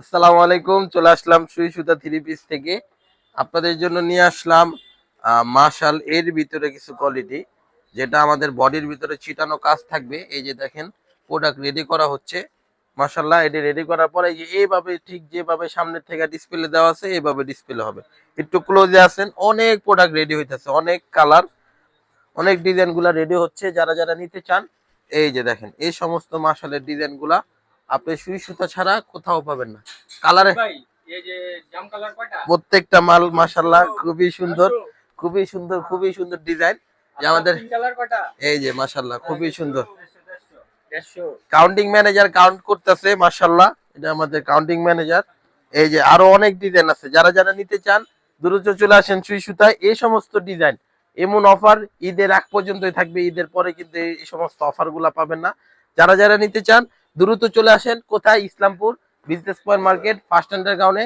আসসালামু আলাইকুম, চলে আসলাম সুই সুতা থ্রি পিস থেকে। আপনাদের জন্য নিয়ে আসলাম মাশাল এর ভিতরে কিছু কোয়ালিটি, যেটা আমাদের বডির ভিতরে ছিটানো কাজ থাকবে। এই যে দেখেন, প্রোডাক্ট রেডি করা হচ্ছে। মাশাল্লাহ, এটি রেডি করার পরে এই যে এইভাবে, ঠিক যেভাবে সামনের থেকে ডিসপ্লে দেওয়া আছে এইভাবে ডিসপ্লে হবে। একটু ক্লোজে আছেন, অনেক প্রোডাক্ট রেডি হইতেছে, অনেক কালার, অনেক ডিজাইন গুলা রেডি হচ্ছে। যারা যারা নিতে চান, এই যে দেখেন, এই সমস্ত মাশালের ডিজাইন গুলা আপনি সুই সুতা ছাড়া কোথাও পাবেন না। কালারে প্রত্যেকটা মাল মাশাল্লাহ খুবই সুন্দর, খুবই সুন্দর, খুবই সুন্দর ডিজাইন। যে আমাদের এই যে মাশাল্লাহ খুবই সুন্দর। কাউন্টিং ম্যানেজার কাউন্ট করতেছে, মাশাল্লাহ, এটা আমাদের কাউন্টিং ম্যানেজার। এই যে আরো অনেক ডিজাইন আছে, যারা যারা নিতে চান দ্রুত চলে আসেন সুই সুতায়। এই সমস্ত ডিজাইন, এমন অফার ঈদের আগ পর্যন্তই থাকবে, ঈদের পরে কিন্তু এই সমস্ত অফার গুলা পাবেন না। যারা যারা নিতে চান দ্রুত চলে আসেন। কোথায়? Islampur business point market first আন্ডারগ্রাউন্ডে